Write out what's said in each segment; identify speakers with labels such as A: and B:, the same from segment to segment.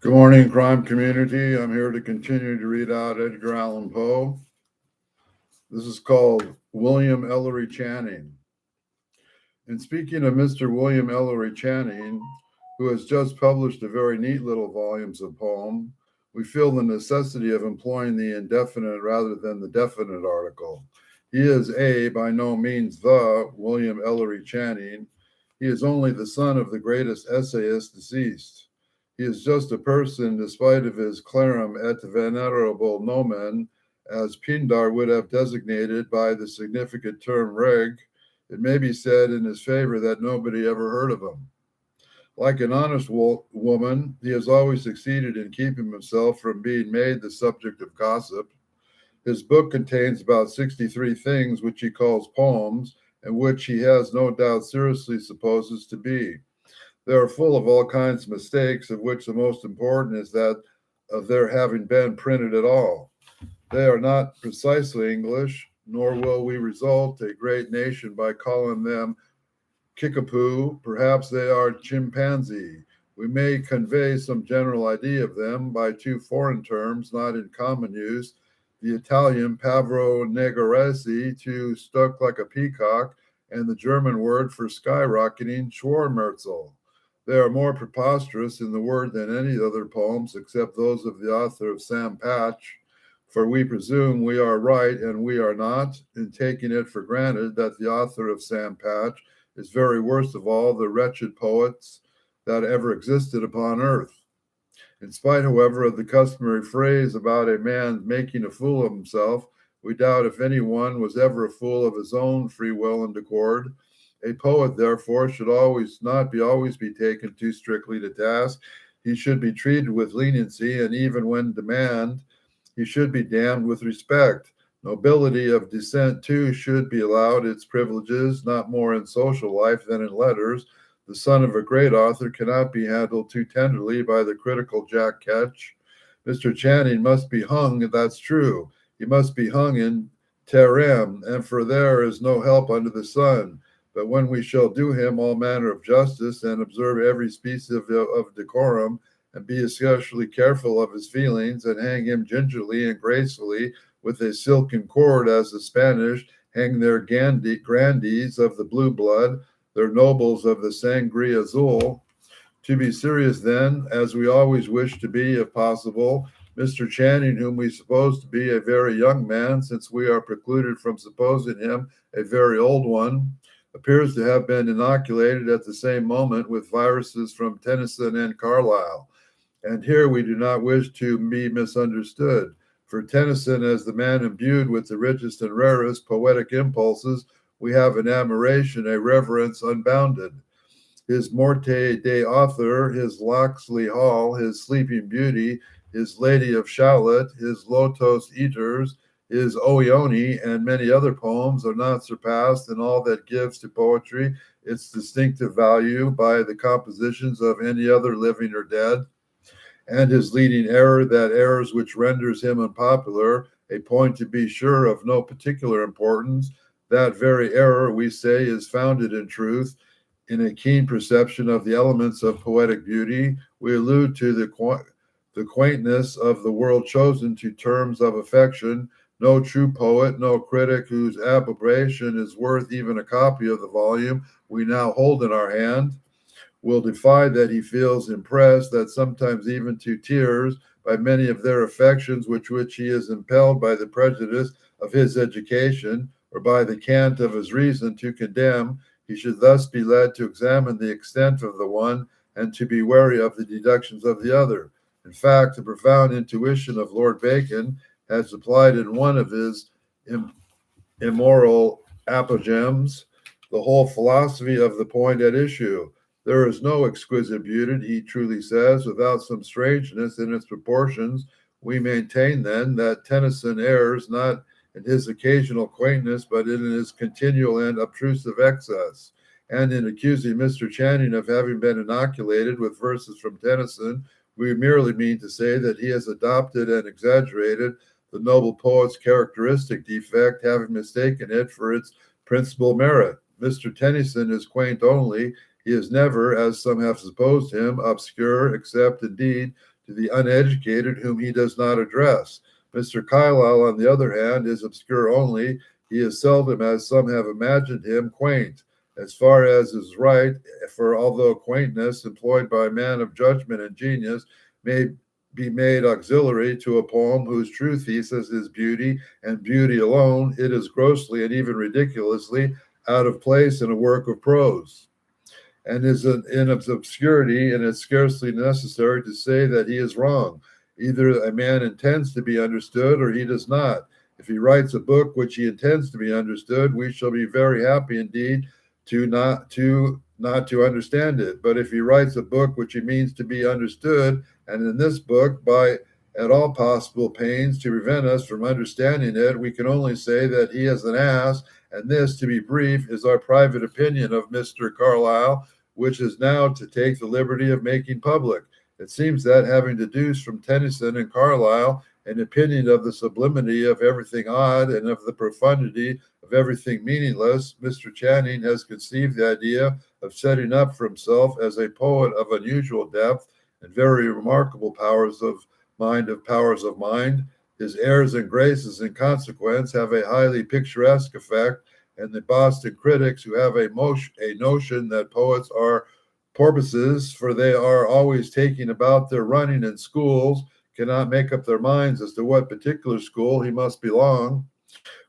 A: Good morning, crime community. I'm here to continue to read out Edgar Allan Poe. This is called William Ellery Channing. In speaking of Mr. William Ellery Channing, who has just published a very neat little volumes of poem, we feel the necessity of employing the indefinite rather than the definite article. He is by no means the William Ellery Channing. He is only the son of the greatest essayist deceased. He is just a person, despite of his clarum et venerable nomen, as Pindar would have designated by the significant term reg. It may be said in his favor that nobody ever heard of him. Like an honest woman, he has always succeeded in keeping himself from being made the subject of gossip. His book contains about 63 things which he calls poems, and which he has no doubt seriously supposes to be. They are full of all kinds of mistakes, of which the most important is that of their having been printed at all. They are not precisely English, nor will we result a great nation by calling them Kickapoo. Perhaps they are chimpanzee. We may convey some general idea of them by two foreign terms not in common use, the Italian pavro negoresi, to stuck like a peacock, and the German word for skyrocketing, Schwarmerzel. They are more preposterous in the word than any other poems except those of the author of Sam Patch, for we presume we are right and we are not in taking it for granted that the author of Sam Patch is very worst of all the wretched poets that ever existed upon earth. In spite, however, of the customary phrase about a man making a fool of himself, we doubt if anyone was ever a fool of his own free will and accord. A poet, therefore, should always be taken too strictly to task. He should be treated with leniency, and even when demand, he should be damned with respect. Nobility of descent, too, should be allowed its privileges, not more in social life than in letters. The son of a great author cannot be handled too tenderly by the critical Jack Ketch. Mr. Channing must be hung, that's true. He must be hung in terrem, and for there is no help under the sun. But when we shall do him all manner of justice, and observe every species of decorum, and be especially careful of his feelings, and hang him gingerly and gracefully with a silken cord, as the Spanish hang their grandees of the blue blood, their nobles of the sangre azul. To be serious, then, as we always wish to be, if possible, Mr. Channing, whom we suppose to be a very young man, since we are precluded from supposing him a very old one, appears to have been inoculated at the same moment with viruses from Tennyson and Carlyle. And here we do not wish to be misunderstood. For Tennyson, as the man imbued with the richest and rarest poetic impulses, we have an admiration, a reverence unbounded. His Morte de Author, his Locksley Hall, his Sleeping Beauty, his Lady of Shalott, his Lotos Eaters, his Oeone, and many other poems are not surpassed in all that gives to poetry its distinctive value by the compositions of any other living or dead. And his leading error, that errors which renders him unpopular, a point to be sure of no particular importance, that very error, we say, is founded in truth, in a keen perception of the elements of poetic beauty. We allude to the quaintness of the world chosen to terms of affection. No true poet, no critic whose approbation is worth even a copy of the volume we now hold in our hand, will defy that he feels impressed, that sometimes even to tears, by many of their affections which he is impelled by the prejudice of his education, or by the cant of his reason to condemn. He should thus be led to examine the extent of the one, and to be wary of the deductions of the other. In fact, the profound intuition of Lord Bacon has applied in one of his immoral apogems the whole philosophy of the point at issue. There is no exquisite beauty, he truly says, without some strangeness in its proportions. We maintain, then, that Tennyson errs not in his occasional quaintness, but in his continual and obtrusive excess. And in accusing Mr. Channing of having been inoculated with verses from Tennyson, we merely mean to say that he has adopted and exaggerated the noble poet's characteristic defect, having mistaken it for its principal merit. Mr. Tennyson is quaint only. He is never, as some have supposed him, obscure, except, indeed, to the uneducated whom he does not address. Mr. Carlyle, on the other hand, is obscure only. He is seldom, as some have imagined him, quaint, as far as is right, for although quaintness, employed by a man of judgment and genius, may be made auxiliary to a poem whose true thesis is beauty, and beauty alone, it is grossly and even ridiculously out of place in a work of prose, and is in its obscurity, and it's scarcely necessary to say that he is wrong. Either a man intends to be understood or he does not. If he writes a book which he intends to be understood, we shall be very happy indeed to not to understand it. But if he writes a book which he means to be understood, and in this book, by at all possible pains to prevent us from understanding it, we can only say that he is an ass, and this, to be brief, is our private opinion of Mr. Carlyle, which is now to take the liberty of making public. It seems that, having deduced from Tennyson and Carlyle an opinion of the sublimity of everything odd and of the profundity of everything meaningless, Mr. Channing has conceived the idea of setting up for himself as a poet of unusual depth and very remarkable powers of mind. His airs and graces, in consequence, have a highly picturesque effect, and the Boston critics, who have a notion that poets are porpoises, for they are always taking about their running in schools, cannot make up their minds as to what particular school he must belong.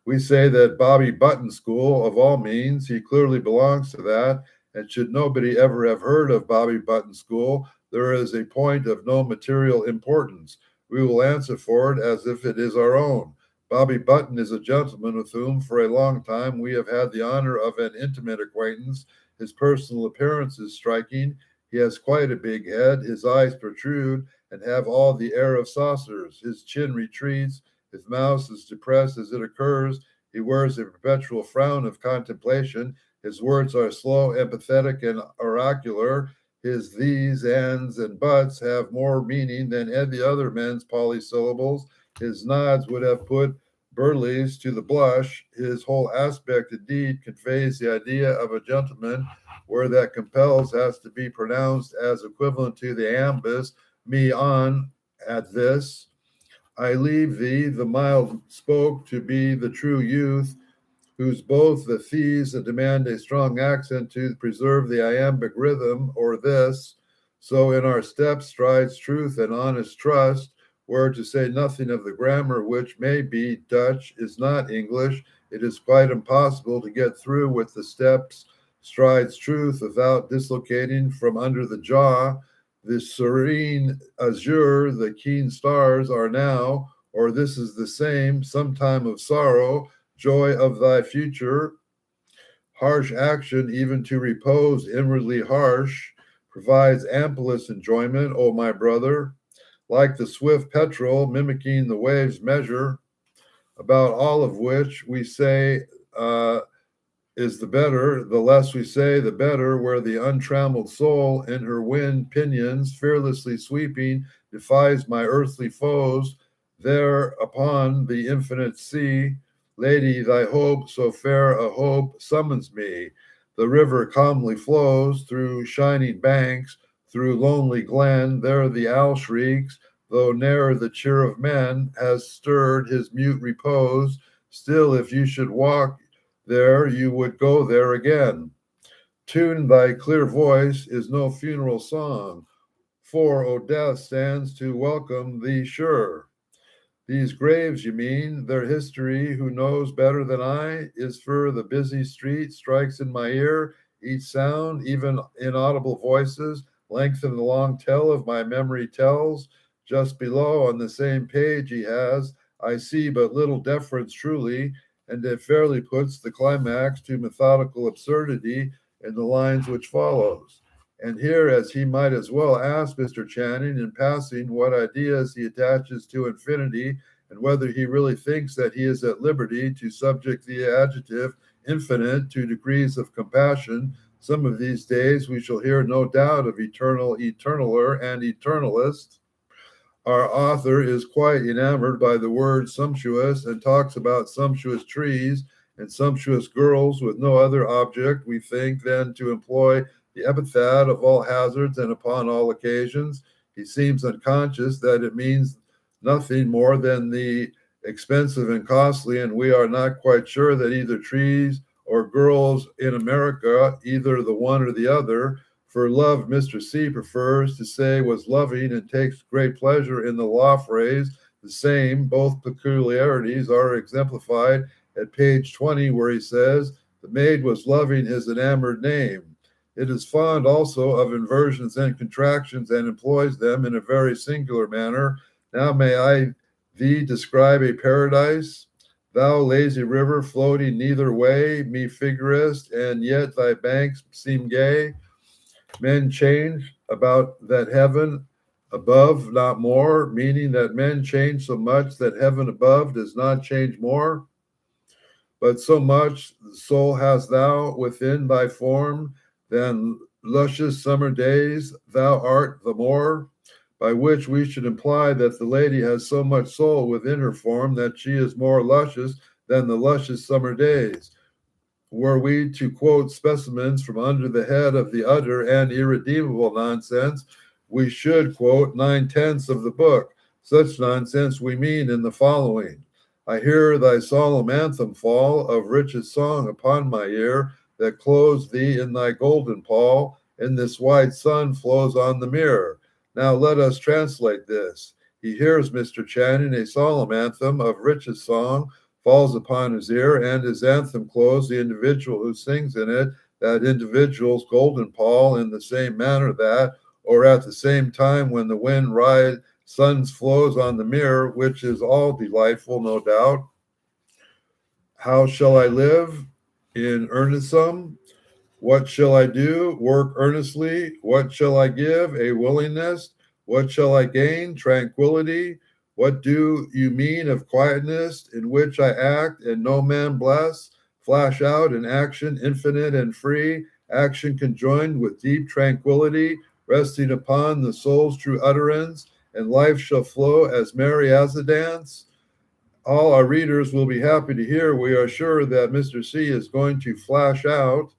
A: We say that Bobby Button School, of all means, he clearly belongs to that, and should nobody ever have heard of Bobby Button School, there is a point of no material importance. We will answer for it as if it is our own. Bobby Button is a gentleman with whom for a long time we have had the honor of an intimate acquaintance. His personal appearance is striking. He has quite a big head. His eyes protrude and have all the air of saucers. His chin retreats. His mouth is depressed as it occurs. He wears a perpetual frown of contemplation. His words are slow, empathetic, and oracular. His these, ands, and buts have more meaning than any other men's polysyllables. His nods would have put Burleigh's to the blush. His whole aspect, indeed, conveys the idea of a gentleman, where that compels has to be pronounced as equivalent to the ambus, me on, at this. I leave thee, the mild spoke, to be the true youth, whose both the these demand a strong accent to preserve the iambic rhythm, or this. So in our steps strides truth and honest trust, where, to say nothing of the grammar, which may be Dutch, is not English, it is quite impossible to get through with the steps strides truth without dislocating from under the jaw. The serene azure, the keen stars are now, or this is the same, some time of sorrow, joy of thy future, harsh action, even to repose inwardly harsh, provides amplest enjoyment, O my brother, like the swift petrel mimicking the waves' measure, about all of which we say is the better, the less we say, the better, where the untrammeled soul in her wind pinions, fearlessly sweeping, defies my earthly foes, there upon the infinite sea. Lady, thy hope, so fair a hope, summons me. The river calmly flows through shining banks, through lonely glen, there the owl shrieks, though ne'er the cheer of men has stirred his mute repose, still if you should walk there, you would go there again. Tune thy clear voice is no funeral song, for, O death, stands to welcome thee sure. These graves, you mean, their history, who knows better than I, is for the busy street strikes in my ear, each sound, even inaudible voices, lengthen the long tell of my memory tells. Just below, on the same page he has, I see but little deference truly, and it fairly puts the climax to methodical absurdity in the lines which follows. And here, as he might as well ask Mr. Channing in passing what ideas he attaches to infinity, and whether he really thinks that he is at liberty to subject the adjective infinite to degrees of compassion, some of these days we shall hear no doubt of eternal eternaler and eternalist. Our author is quite enamored by the word sumptuous and talks about sumptuous trees and sumptuous girls with no other object, we think, than to employ the epithet of all hazards and upon all occasions. He seems unconscious that it means nothing more than the expensive and costly, and we are not quite sure that either trees or girls in America, either the one or the other, for love, Mr. C prefers to say was loving and takes great pleasure in the law phrase, the same. Both peculiarities are exemplified at page 20, where he says, the maid was loving his enamored name. It is fond also of inversions and contractions and employs them in a very singular manner. Now may I thee describe a paradise? Thou lazy river floating neither way, me figurest, and yet thy banks seem gay. Men change about that heaven above, not more, meaning that men change so much that heaven above does not change more. But so much the soul hast thou within thy form, than luscious summer days thou art the more, by which we should imply that the lady has so much soul within her form that she is more luscious than the luscious summer days. Were we to quote specimens from under the head of the utter and irredeemable nonsense, we should quote 9/10 of the book. Such nonsense we mean in the following. I hear thy solemn anthem fall of richest song upon my ear, that clothes thee in thy golden pall, and this wide sun flows on the mirror. Now let us translate this. He hears, Mr. Channing, a solemn anthem of richest song falls upon his ear, and his anthem clothes the individual who sings in it, that individual's golden pall, in the same manner that, or at the same time when the wind rides, sun flows on the mirror, which is all delightful, no doubt. How shall I live? In earnestsome. What shall I do? Work earnestly. What shall I give? A willingness. What shall I gain? Tranquility. What do you mean of quietness, in which I act and no man bless? Flash out in action infinite and free, action conjoined with deep tranquility, resting upon the soul's true utterance, and life shall flow as merry as a dance. All our readers will be happy to hear, we are sure, that Mr. C is going to flash out.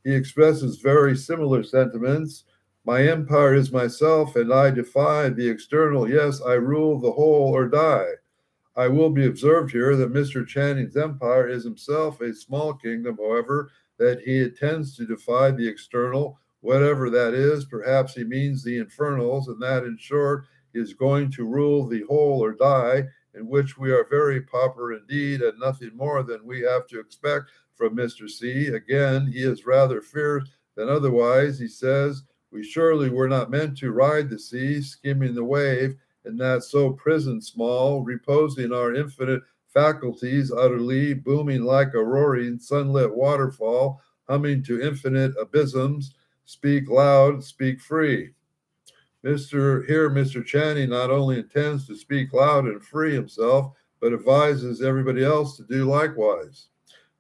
A: He expresses very similar sentiments. My empire is myself, and I defy the external. Yes, I rule the whole or die. I will be observed here that Mr. Channing's empire is himself a small kingdom, however, that he intends to defy the external, whatever that is. Perhaps he means the infernals, and that, in short, he is going to rule the whole or die, in which we are very pauper indeed, and nothing more than we have to expect from Mr. C. Again, he is rather fierce than otherwise. He says, we surely were not meant to ride the sea, skimming the wave, and that so prison small, reposing our infinite faculties utterly, booming like a roaring sunlit waterfall, humming to infinite abysms. Speak loud, speak free. Mr. Channing not only intends to speak loud and free himself, but advises everybody else to do likewise.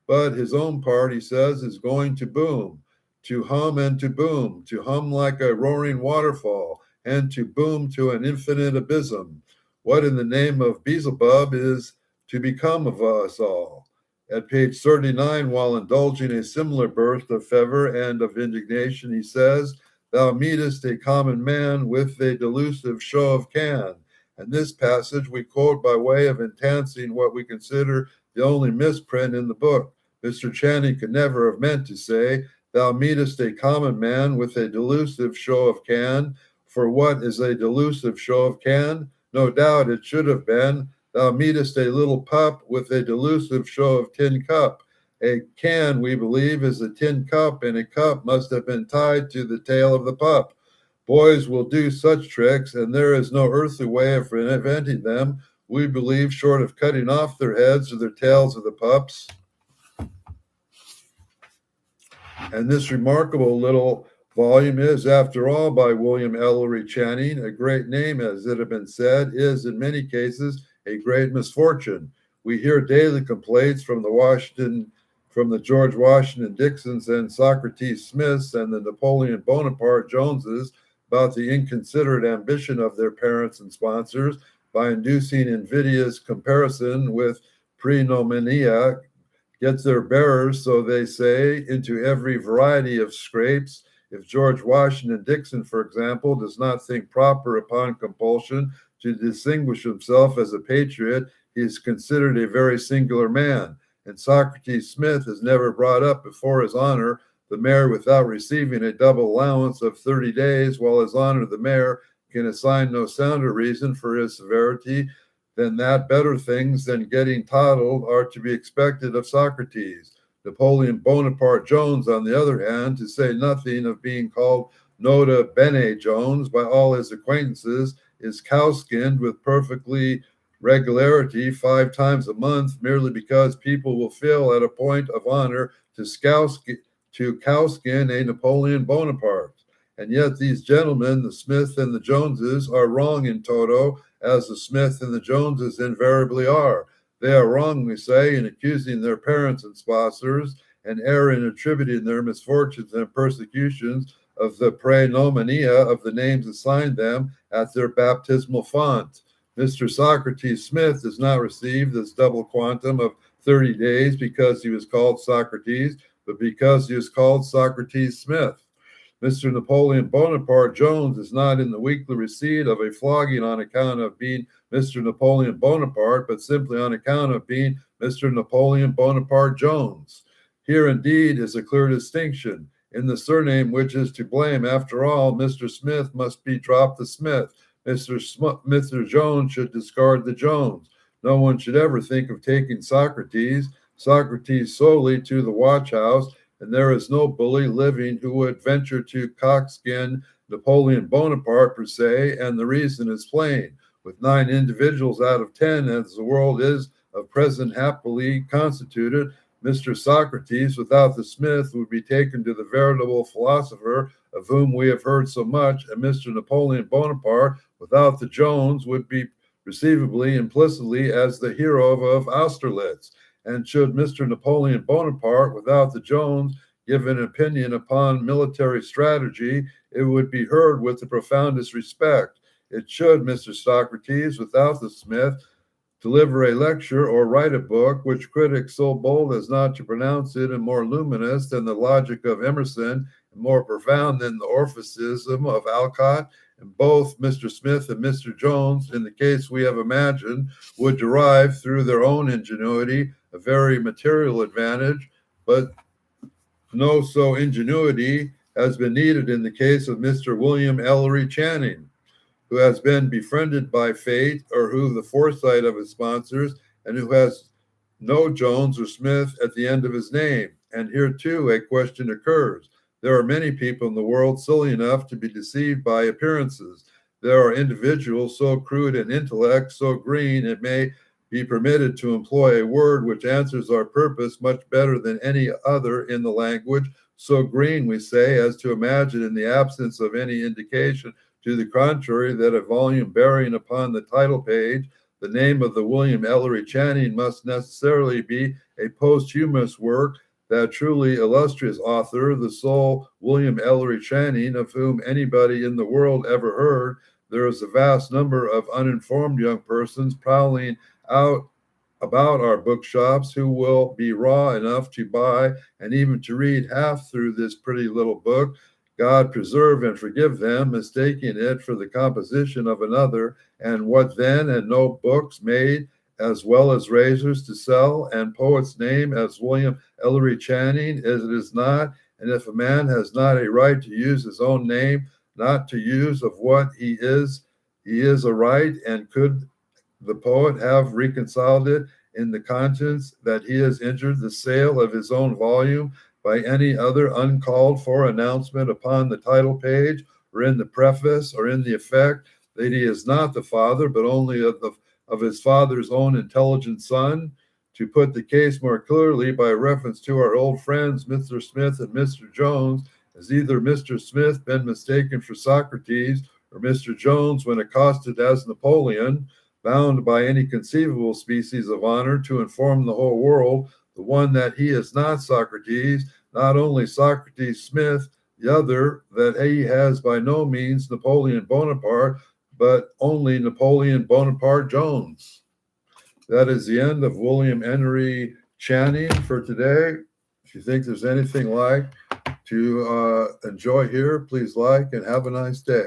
A: But his own part, he says, is going to boom, to hum and to boom, to hum like a roaring waterfall, and to boom to an infinite abysm. What in the name of Beelzebub is to become of us all? At page 39, while indulging a similar burst of fervor and of indignation, he says, thou meetest a common man with a delusive show of can. And this passage we quote by way of enhancing what we consider the only misprint in the book. Mr. Channing could never have meant to say, thou meetest a common man with a delusive show of can. For what is a delusive show of can? No doubt it should have been, thou meetest a little pup with a delusive show of tin cup. A can, we believe, is a tin cup, and a cup must have been tied to the tail of the pup. Boys will do such tricks, and there is no earthly way of preventing them, we believe, short of cutting off their heads or their tails of the pups. And this remarkable little volume is, after all, by William Ellery Channing. A great name, as it has been said, is in many cases a great misfortune. We hear daily complaints from the George Washington Dixons and Socrates Smiths and the Napoleon Bonaparte Joneses about the inconsiderate ambition of their parents and sponsors by inducing invidious comparison with praenomania, gets their bearers, so they say, into every variety of scrapes, If George Washington Dixon, for example, does not think proper upon compulsion to distinguish himself as a patriot, he is considered a very singular man. And Socrates Smith has never brought up before his honor the mayor without receiving a double allowance of 30 days, while his honor the mayor can assign no sounder reason for his severity than that better things than getting toddled are to be expected of Socrates. Napoleon Bonaparte Jones, on the other hand, to say nothing of being called Nota Bene Jones by all his acquaintances, is cow-skinned with perfectly regularity 5 times a month merely because people will feel at a point of honor to cowskin a Napoleon Bonaparte. And yet these gentlemen, the Smith and the Joneses, are wrong in toto, as the Smith and the Joneses invariably are. They are wrong, we say, in accusing their parents and sponsors, and err in attributing their misfortunes and persecutions of the praenomina of the names assigned them at their baptismal font. Mr. Socrates Smith does not receive this double quantum of 30 days because he was called Socrates, but because he was called Socrates Smith. Mr. Napoleon Bonaparte Jones is not in the weekly receipt of a flogging on account of being Mr. Napoleon Bonaparte, but simply on account of being Mr. Napoleon Bonaparte Jones. Here indeed is a clear distinction. In the surname which is to blame, after all, Mr. Smith must be dropped the Smith. Mr. Jones should discard the Jones. No one should ever think of taking Socrates solely to the watch house, and there is no bully living who would venture to cockskin Napoleon Bonaparte per se, and the reason is plain. With 9 individuals out of 10, as the world is of present happily constituted, Mr. Socrates, without the Smith, would be taken to the veritable philosopher of whom we have heard so much, and Mr. Napoleon Bonaparte, without the Jones, would be receivably implicitly as the hero of Austerlitz. And should Mr. Napoleon Bonaparte, without the Jones, give an opinion upon military strategy, it would be heard with the profoundest respect. It should Mr. Socrates, without the Smith, deliver a lecture or write a book, which critics so bold as not to pronounce it and more luminous than the logic of Emerson, and more profound than the Orphicism of Alcott, and both Mr. Smith and Mr. Jones, in the case we have imagined, would derive through their own ingenuity a very material advantage, but no so ingenuity has been needed in the case of Mr. William Ellery Channing, who has been befriended by fate, or who the foresight of his sponsors, and who has no Jones or Smith at the end of his name. And here too a question occurs. There are many people in the world silly enough to be deceived by appearances. There are individuals so crude in intellect, so green, it may be permitted to employ a word which answers our purpose much better than any other in the language, so green, we say, as to imagine in the absence of any indication to the contrary that a volume bearing upon the title page the name of the William Ellery Channing must necessarily be a posthumous work, that truly illustrious author, the sole William Ellery Channing, of whom anybody in the world ever heard. There is a vast number of uninformed young persons prowling out about our bookshops who will be raw enough to buy and even to read half through this pretty little book. God preserve and forgive them, mistaking it for the composition of another, and what then, and no books made as well as razors to sell, and poet's name as William Ellery Channing, as it is not, and if a man has not a right to use his own name, not to use of what he is a right, and could the poet have reconciled it in the conscience that he has injured the sale of his own volume by any other uncalled for announcement upon the title page, or in the preface, or in the effect that he is not the father, but only of his father's own intelligent son? To put the case more clearly, by reference to our old friends, Mr. Smith and Mr. Jones, has either Mr. Smith been mistaken for Socrates, or Mr. Jones, when accosted as Napoleon, bound by any conceivable species of honor to inform the whole world, the one that he is not Socrates, not only Socrates Smith, the other that he has by no means Napoleon Bonaparte, but only Napoleon Bonaparte Jones. That is the end of William Ellery Channing for today. If you think there's anything like To enjoy here, please like and have a nice day.